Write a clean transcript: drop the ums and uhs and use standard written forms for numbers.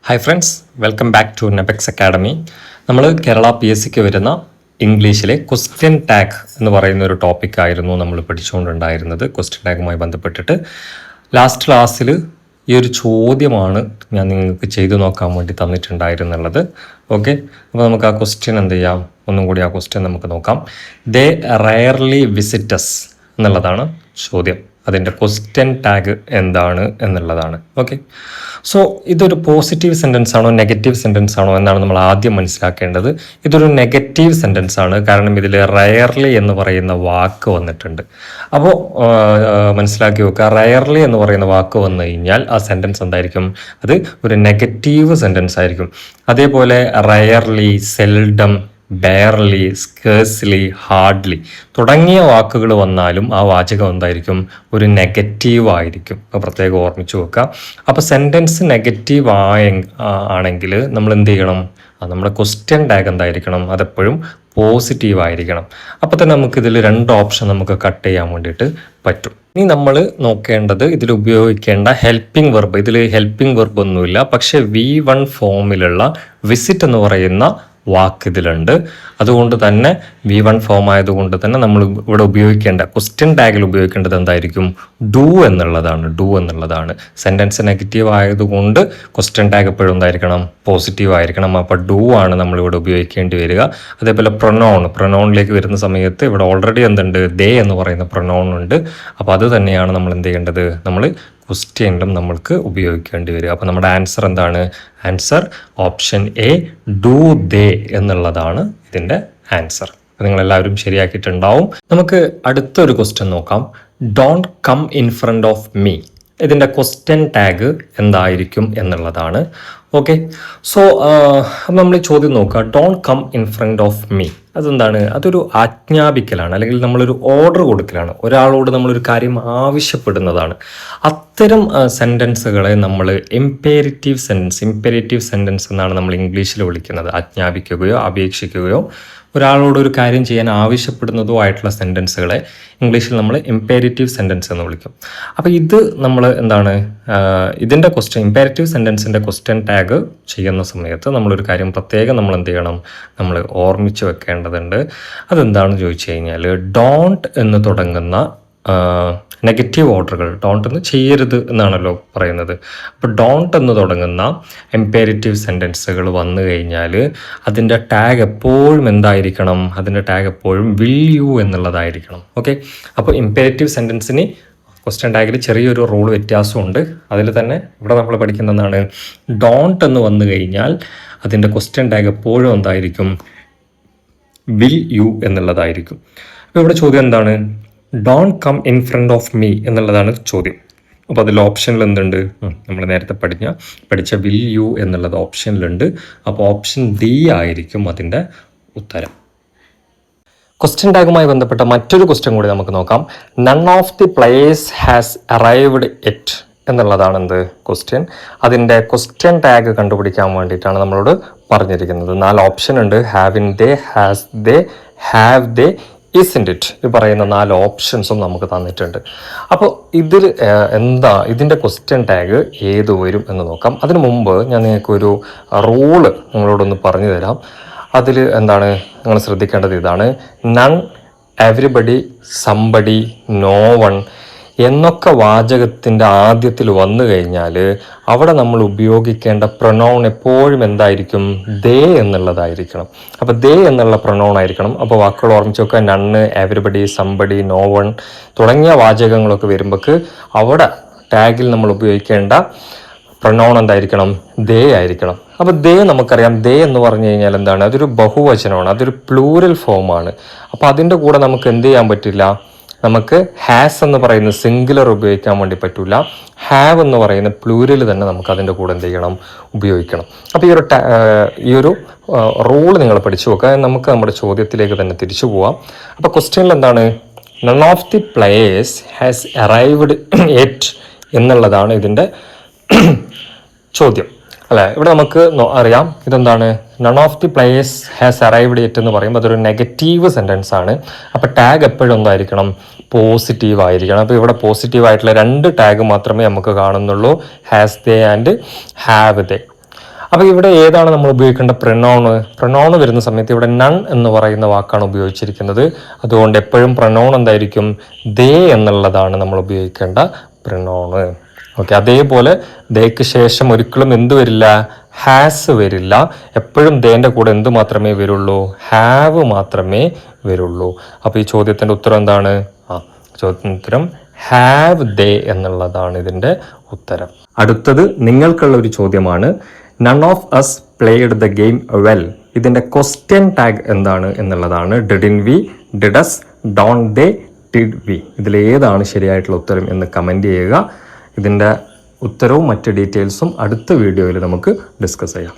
Hi friends, welcome back to Nepex academy. നമ്മൾ കേരള PSCക്ക് വരുന്ന ഇംഗ്ലീഷിലെ ക്വസ്റ്റ്യൻ ടാഗ് എന്ന് പറയുന്ന ഒരു ടോപ്പിക്കായിരുന്നു നമ്മൾ പഠിച്ചുകൊണ്ടുണ്ടായിരുന്നത്. ക്വസ്റ്റ്യൻ ടാഗുമായി ബന്ധപ്പെട്ടിട്ട് ലാസ്റ്റ് ക്ലാസ്സിൽ ഈ ഒരു ചോദ്യമാണ് ഞാൻ നിങ്ങൾക്ക് ചെയ്തു നോക്കാൻ വേണ്ടി തന്നിട്ടുണ്ടായിരുന്നുള്ളത്. ഓക്കെ, അപ്പോൾ നമുക്ക് ആ ക്വസ്റ്റ്യൻ എന്ത് ചെയ്യാം, ഒന്നും കൂടി ആ ക്വസ്റ്റ്യൻ നമുക്ക് നോക്കാം. ദേ റയർലി വിസിറ്റസ് എന്നുള്ളതാണ് ചോദ്യം. അതിൻ്റെ ക്വസ്റ്റ്യൻ ടാഗ് എന്താണ് എന്നുള്ളതാണ്. ഓക്കെ, സോ ഇതൊരു പോസിറ്റീവ് സെൻറ്റൻസ് ആണോ നെഗറ്റീവ് സെൻറ്റൻസ് ആണോ എന്നാണ് നമ്മൾ ആദ്യം മനസ്സിലാക്കേണ്ടത്. ഇതൊരു നെഗറ്റീവ് സെൻറ്റൻസ് ആണ്, കാരണം ഇതിൽ റയർലി എന്ന് പറയുന്ന വാക്ക് വന്നിട്ടുണ്ട്. അപ്പോൾ മനസ്സിലാക്കി വെക്കുക, റയർലി എന്ന് പറയുന്ന വാക്ക് വന്നു കഴിഞ്ഞാൽ ആ സെൻറ്റൻസ് എന്തായിരിക്കും, അത് ഒരു നെഗറ്റീവ് സെൻറ്റൻസ് ആയിരിക്കും. അതേപോലെ rarely, seldom, barely, scarcely, hardly തുടങ്ങിയ വാക്കുകൾ വന്നാലും ആ വാചകം എന്തായിരിക്കും, ഒരു നെഗറ്റീവ് ആയിരിക്കും. അപ്പോൾ പ്രത്യേകം ഓർമ്മിച്ച് വെക്കുക. അപ്പോൾ സെൻറ്റൻസ് നെഗറ്റീവ് ആണെങ്കിൽ നമ്മൾ എന്ത് ചെയ്യണം, നമ്മുടെ ക്വസ്റ്റ്യൻ ടാഗ് എന്തായിരിക്കണം, അതെപ്പോഴും പോസിറ്റീവ് ആയിരിക്കണം. അപ്പോൾ തന്നെ നമുക്കിതിൽ രണ്ട് ഓപ്ഷൻ നമുക്ക് കട്ട് ചെയ്യാൻ വേണ്ടിയിട്ട് പറ്റും. ഇനി നമ്മൾ നോക്കേണ്ടത് ഇതിൽ ഉപയോഗിക്കേണ്ട ഹെൽപ്പിംഗ് വെർബ്. ഇതിൽ ഹെൽപ്പിംഗ് വെർബ് ഒന്നുമില്ല, പക്ഷേ V1 ഫോമിലുള്ള വിസിറ്റ് എന്ന് പറയുന്ന വാക്ക് ഇതിലുണ്ട്. അതുകൊണ്ട് തന്നെ V1 ഫോം ആയതുകൊണ്ട് തന്നെ നമ്മൾ ഇവിടെ ഉപയോഗിക്കേണ്ട ക്വസ്റ്റ്യൻ ടാഗിൽ ഉപയോഗിക്കേണ്ടത് എന്തായിരിക്കും, ഡു എന്നുള്ളതാണ്. സെൻറ്റൻസ് നെഗറ്റീവ് ആയതുകൊണ്ട് ക്വസ്റ്റ്യൻ ടാഗ് എപ്പോഴും എന്തായിരിക്കണം, പോസിറ്റീവ് ആയിരിക്കണം. അപ്പോൾ ഡു ആണ് നമ്മളിവിടെ ഉപയോഗിക്കേണ്ടി വരിക. അതേപോലെ പ്രൊനൗണിലേക്ക് വരുന്ന സമയത്ത് ഇവിടെ ഓൾറെഡി എന്തുണ്ട്, ദേ എന്ന് പറയുന്ന പ്രൊനൗൺ ഉണ്ട്. അപ്പോൾ അത് തന്നെയാണ് നമ്മൾ എന്ത് ചെയ്യേണ്ടത്, നമ്മൾ ക്വസ്റ്റ്യനിലും നമ്മൾക്ക് ഉപയോഗിക്കേണ്ടി വരിക. അപ്പോൾ നമ്മുടെ ആൻസർ എന്താണ്, answer option A, do they എന്നുള്ളതാണ് ഇതിൻ്റെ ആൻസർ. അപ്പോൾ നിങ്ങളെല്ലാവരും ശരിയാക്കിയിട്ടുണ്ടാവും. നമുക്ക് അടുത്തൊരു ക്വസ്റ്റ്യൻ നോക്കാം. Don't come in front of me. ഇതിൻ്റെ ക്വസ്റ്റ്യൻ ടാഗ് എന്തായിരിക്കും എന്നുള്ളതാണ്. ഓക്കെ, സോ നമ്മൾ ചോദ്യം നോക്കുക. Don't come in front of me അതെന്താണ്, അതൊരു ആജ്ഞാപിക്കലാണ്, അല്ലെങ്കിൽ നമ്മളൊരു ഓർഡർ കൊടുക്കലാണ്. ഒരാളോട് നമ്മളൊരു കാര്യം ആവശ്യപ്പെടുന്നതാണ്. അത്തരം സെൻറ്റൻസുകളെ നമ്മൾ ഇംപേരറ്റീവ് സെൻറ്റൻസ് എന്നാണ് നമ്മൾ ഇംഗ്ലീഷിൽ വിളിക്കുന്നത്. ആജ്ഞാപിക്കുകയോ അപേക്ഷിക്കുകയോ ഒരാളോട് ഒരു കാര്യം ചെയ്യാൻ ആവശ്യപ്പെടുന്നതോ ആയിട്ടുള്ള സെൻറ്റൻസുകളെ ഇംഗ്ലീഷിൽ നമ്മൾ ഇംപേരറ്റീവ് സെൻറ്റൻസ് എന്ന് വിളിക്കും. അപ്പോൾ ഇത് നമ്മൾ എന്താണ്, ഇതിൻ്റെ ഇംപേരറ്റീവ് സെൻറ്റൻസിൻ്റെ ക്വസ്റ്റ്യൻ ടാഗ് ചെയ്യുന്ന സമയത്ത് നമ്മളൊരു കാര്യം പ്രത്യേകം നമ്മൾ എന്ത് ചെയ്യണം, നമ്മൾ ഓർമ്മിച്ച് വെക്കേണ്ടതുണ്ട്. അതെന്താണെന്ന് ചോദിച്ചു കഴിഞ്ഞാൽ, ഡോണ്ട് എന്ന് തുടങ്ങുന്ന നെഗറ്റീവ് ഓർഡറുകൾ, ഡോണ്ട് എന്ന് ചെയ്യരുത് എന്നാണല്ലോ പറയുന്നത്. അപ്പോൾ ഡോണ്ട് എന്ന് തുടങ്ങുന്ന ഇംപേരറ്റീവ് സെൻറ്റൻസുകൾ വന്നു കഴിഞ്ഞാൽ അതിൻ്റെ ടാഗ് എപ്പോഴും എന്തായിരിക്കണം, അതിൻ്റെ ടാഗ് എപ്പോഴും വിൽ യു എന്നുള്ളതായിരിക്കണം. ഓക്കെ, അപ്പോൾ ഇംപേരറ്റീവ് സെൻറ്റൻസിന് ക്വസ്റ്റ്യൻ ടാഗിൽ ചെറിയൊരു റൂൾ വ്യത്യാസമുണ്ട്. അതിൽ തന്നെ ഇവിടെ നമ്മൾ പഠിക്കുന്നതാണ്, ഡോണ്ട് എന്ന് വന്നു കഴിഞ്ഞാൽ അതിൻ്റെ ക്വസ്റ്റ്യൻ ടാഗ് എപ്പോഴും എന്തായിരിക്കും, വിൽ യു എന്നുള്ളതായിരിക്കും. അപ്പോൾ ഇവിടെ ചോദ്യം എന്താണ്, don't come in front of me എന്നുള്ളതാണ് ചോദ്യം. അപ്പോൾ അതിൽ ഓപ്ഷനിൽ എന്തുണ്ട്, നമ്മൾ നേരത്തെ പഠിച്ച വിൽ യു എന്നുള്ളത് ഓപ്ഷനിലുണ്ട്. അപ്പോൾ ഓപ്ഷൻ ഡി ആയിരിക്കും അതിൻ്റെ ഉത്തരം. ക്വസ്റ്റ്യൻ ടാഗുമായി ബന്ധപ്പെട്ട മറ്റൊരു ക്വസ്റ്റ്യൻ കൂടി നമുക്ക് നോക്കാം. None of the players has arrived yet എന്നുള്ളതാണ് എന്ത് ക്വസ്റ്റ്യൻ. അതിൻ്റെ ക്വസ്റ്റ്യൻ ടാഗ് കണ്ടുപിടിക്കാൻ വേണ്ടിയിട്ടാണ് നമ്മളോട് പറഞ്ഞിരിക്കുന്നത്. 4 ഓപ്ഷൻ ഉണ്ട്. Have in they, has they, have they, isn't it. ഈ പറയുന്ന 4 ഓപ്ഷൻസും നമുക്ക് തന്നിട്ടുണ്ട്. അപ്പോൾ ഇതിൽ ഇതിൻ്റെ ക്വസ്റ്റ്യൻ ടാഗ് ഏത് വരും എന്ന് നോക്കാം. അതിനു മുമ്പ് ഞാൻ നിങ്ങൾക്കൊരു റൂള് നിങ്ങളോടൊന്ന് പറഞ്ഞു തരാം. അതിൽ എന്താണ് നിങ്ങൾ ശ്രദ്ധിക്കേണ്ടത്, ഇതാണ്. None, everybody, somebody, no one എന്നൊക്കെ വാചകത്തിൻ്റെ ആദ്യത്തിൽ വന്നു കഴിഞ്ഞാൽ അവിടെ നമ്മൾ ഉപയോഗിക്കേണ്ട പ്രൊനൗൺ എപ്പോഴും എന്തായിരിക്കും, ദേ എന്നുള്ളതായിരിക്കണം. അപ്പോൾ ദേ എന്നുള്ള പ്രൊനൗൺ ആയിരിക്കണം. അപ്പോൾ വാക്കുകൾ ഓർമ്മിച്ച് വെക്കുക. None, everybody, somebody, no one തുടങ്ങിയ വാചകങ്ങളൊക്കെ വരുമ്പോൾക്ക് അവിടെ ടാഗിൽ നമ്മൾ ഉപയോഗിക്കേണ്ട പ്രൊനൗൺ എന്തായിരിക്കണം, ദേ ആയിരിക്കണം. അപ്പോൾ ദേ നമുക്കറിയാം, ദേ എന്ന് പറഞ്ഞു കഴിഞ്ഞാൽ എന്താണ്, അതൊരു ബഹുവചനമാണ്, അതൊരു പ്ലൂരൽ ഫോമാണ്. അപ്പോൾ അതിൻ്റെ കൂടെ നമുക്ക് എന്ത് ചെയ്യാൻ പറ്റില്ല, നമുക്ക് ഹാസ് എന്ന് പറയുന്ന സിംഗുലർ ഉപയോഗിക്കാൻ വേണ്ടി പറ്റില്ല. ഹാവ് എന്ന് പറയുന്ന പ്ലൂരൽ തന്നെ നമുക്ക് അതിൻ്റെ കൂടെ എന്ത് ചെയ്യണം, ഉപയോഗിക്കണം. അപ്പോൾ ഈ ഒരു റൂൾ നിങ്ങൾ പഠിച്ചു വെക്കുക. നമുക്ക് നമ്മുടെ ചോദ്യത്തിലേക്ക് തന്നെ തിരിച്ചു പോവാം. അപ്പോൾ ക്വസ്റ്റ്യനിൽ എന്താണ്, none of the players has arrived yet എന്നുള്ളതാണ് ഇതിൻ്റെ ചോദ്യം, അല്ലേ? ഇവിടെ നമുക്ക് അറിയാം ഇതെന്താണ്, none of the players has arrived yet എന്ന് പറയുമ്പോൾ അതൊരു നെഗറ്റീവ് സെൻറ്റൻസ് ആണ്. അപ്പോൾ ടാഗ് എപ്പോഴും എന്തായിരിക്കണം, പോസിറ്റീവ് ആയിരിക്കണം. അപ്പോൾ ഇവിടെ പോസിറ്റീവ് ആയിട്ടുള്ള 2 ടാഗ് മാത്രമേ നമുക്ക് കാണുന്നുള്ളൂ, has they and have they. അപ്പോൾ ഇവിടെ ഏതാണ് നമ്മൾ ഉപയോഗിക്കേണ്ട പ്രൊനൗൺ വരുന്ന സമയത്ത് ഇവിടെ നൺ എന്ന് പറയുന്ന വാക്കാണ് ഉപയോഗിച്ചിരിക്കുന്നത്. അതുകൊണ്ട് എപ്പോഴും പ്രൊനൗൺ എന്തായിരിക്കും? ദേ എന്നുള്ളതാണ് നമ്മൾ ഉപയോഗിക്കേണ്ട പ്രൊനൗൺ. ഓക്കെ, അതേപോലെ ദേക്ക് ശേഷം ഒരിക്കലും എന്ത് വരില്ല? ഹാസ് വരില്ല. എപ്പോഴും ദേൻ്റെ കൂടെ എന്ത് മാത്രമേ വരുള്ളൂ? ഹാവ് മാത്രമേ വരുള്ളൂ. അപ്പോൾ ഈ ചോദ്യത്തിൻ്റെ ഉത്തരം എന്താണ്? ചോദ്യത്തിൻ്റെ ഉത്തരം ഹാവ് ദേ എന്നുള്ളതാണ് ഇതിൻ്റെ ഉത്തരം. അടുത്തത് നിങ്ങൾക്കുള്ള ഒരു ചോദ്യമാണ്. None of us played the game well. ഇതിൻ്റെ ക്വസ്റ്റ്യൻ ടാഗ് എന്താണ് എന്നുള്ളതാണ്. Didn't we, did us, don't they, did we. ഇതിലേതാണ് ശരിയായിട്ടുള്ള ഉത്തരം എന്ന് കമൻറ്റ് ചെയ്യുക. ഇതിൻ്റെ ഉത്തരവും മറ്റ് ഡീറ്റെയിൽസും അടുത്ത വീഡിയോയിൽ നമുക്ക് ഡിസ്കസ് ചെയ്യാം.